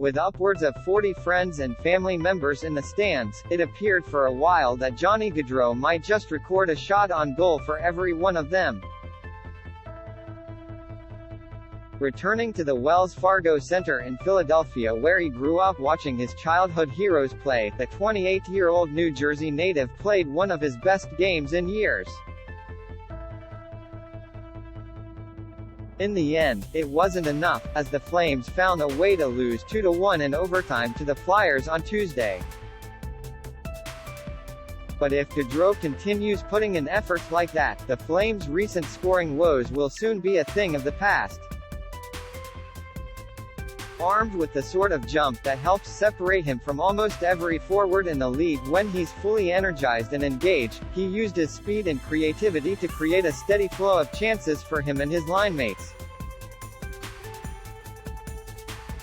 With upwards of 40 friends and family members in the stands, it appeared for a while that Johnny Gaudreau might just record a shot on goal for every one of them. Returning to the Wells Fargo Center in Philadelphia where he grew up watching his childhood heroes play, the 28-year-old New Jersey native played one of his best games in years. In the end, it wasn't enough, as the Flames found a way to lose 2-1 in overtime to the Flyers on Tuesday. But if Gaudreau continues putting in efforts like that, the Flames' recent scoring woes will soon be a thing of the past. Armed with the sort of jump that helps separate him from almost every forward in the league when he's fully energized and engaged, he used his speed and creativity to create a steady flow of chances for him and his linemates.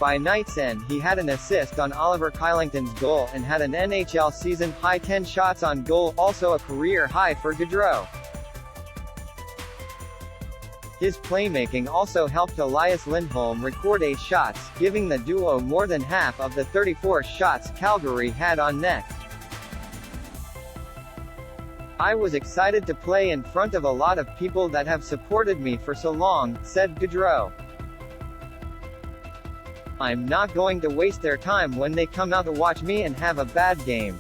By night's end he had an assist on Oliver Kylington's goal and had an NHL season-high 10 shots on goal, also a career high for Gaudreau. His playmaking also helped Elias Lindholm record 8 shots, giving the duo more than half of the 34 shots Calgary had on net. "I was excited to play in front of a lot of people that have supported me for so long," said Gaudreau. "I'm not going to waste their time when they come out to watch me and have a bad game.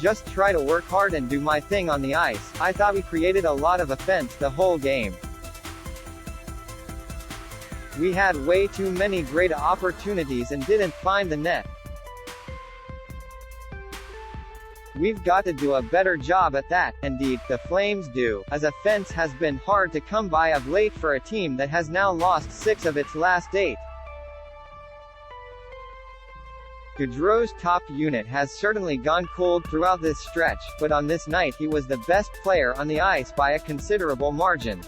Just try to work hard and do my thing on the ice. I thought we created a lot of offense the whole game. We had way too many great opportunities and didn't find the net. We've got to do a better job at that." Indeed, the Flames do, as offense has been hard to come by of late for a team that has now lost 6 of its last 8. Gaudreau's top unit has certainly gone cold throughout this stretch, but on this night he was the best player on the ice by a considerable margin.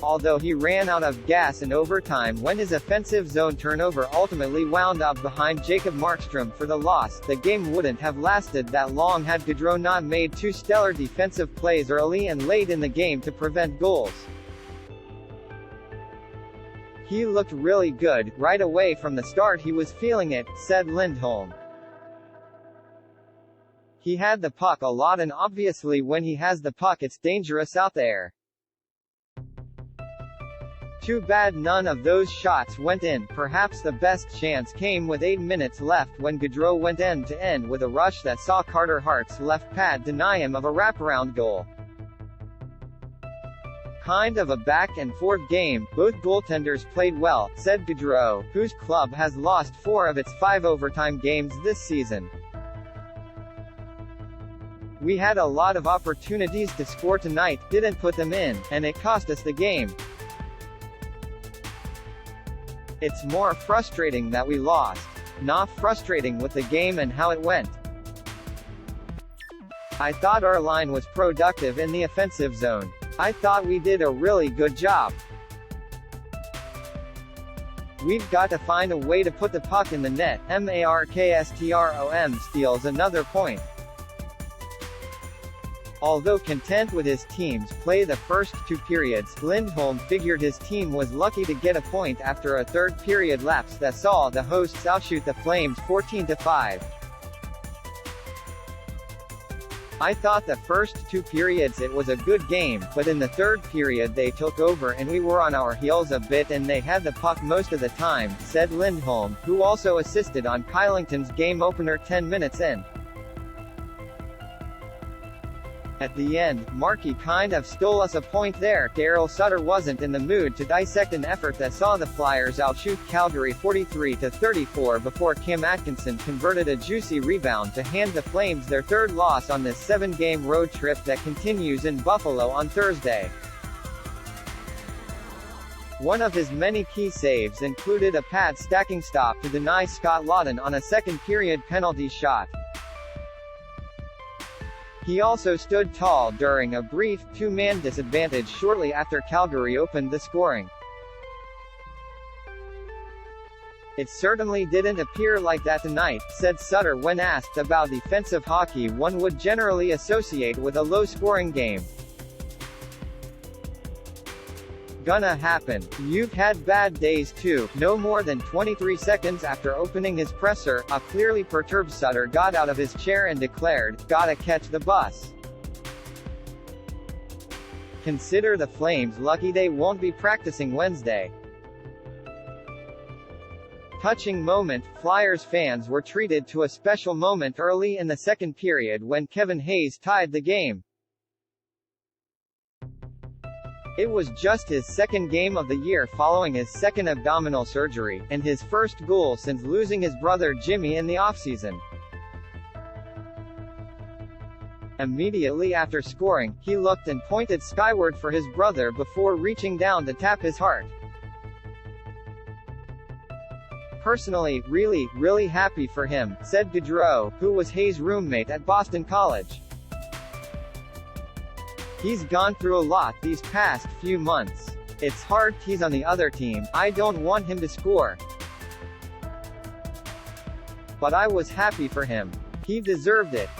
Although he ran out of gas in overtime when his offensive zone turnover ultimately wound up behind Jacob Markstrom for the loss, the game wouldn't have lasted that long had Gaudreau not made 2 stellar defensive plays early and late in the game to prevent goals. "He looked really good, right away from the start he was feeling it," said Lindholm. "He had the puck a lot and obviously when he has the puck it's dangerous out there. Too bad none of those shots went in." Perhaps the best chance came with 8 minutes left when Gaudreau went end-to-end with a rush that saw Carter Hart's left pad deny him of a wraparound goal. "Kind of a back-and-forth game, both goaltenders played well," said Gaudreau, whose club has lost 4 of its 5 overtime games this season. "We had a lot of opportunities to score tonight, didn't put them in, and it cost us the game. It's more frustrating that we lost. Not frustrating with the game and how it went. I thought our line was productive in the offensive zone. I thought we did a really good job. We've got to find a way to put the puck in the net." Markstrom steals another point. Although content with his team's play the first 2 periods, Lindholm figured his team was lucky to get a point after a third period lapse that saw the hosts outshoot the Flames 14-5. "I thought the first 2 periods it was a good game, but in the third period they took over and we were on our heels a bit and they had the puck most of the time," said Lindholm, who also assisted on Kylington's game opener 10 minutes in. "At the end, Marky kind of stole us a point there." Daryl Sutter wasn't in the mood to dissect an effort that saw the Flyers outshoot Calgary 43-34 before Cam Atkinson converted a juicy rebound to hand the Flames their 3rd loss on this 7-game road trip that continues in Buffalo on Thursday. One of his many key saves included a pad-stacking stop to deny Scott Laughton on a second-period penalty shot. He also stood tall during a brief 2-man disadvantage shortly after Calgary opened the scoring. "It certainly didn't appear like that tonight," said Sutter when asked about defensive hockey one would generally associate with a low-scoring game. Gonna happen. You've had bad days too. No more than 23 seconds after opening his presser, a clearly perturbed Sutter got out of his chair and declared, "Gotta catch the bus." Consider the Flames lucky they won't be practicing Wednesday. Touching moment, Flyers fans were treated to a special moment early in the second period when Kevin Hayes tied the game. It was just his second game of the year following his second abdominal surgery, and his first goal since losing his brother Jimmy in the offseason. Immediately after scoring, he looked and pointed skyward for his brother before reaching down to tap his heart. "Personally, really happy for him," said Gaudreau, who was Hayes' roommate at Boston College. "He's gone through a lot these past few months. It's hard, he's on the other team, I don't want him to score. But I was happy for him. He deserved it."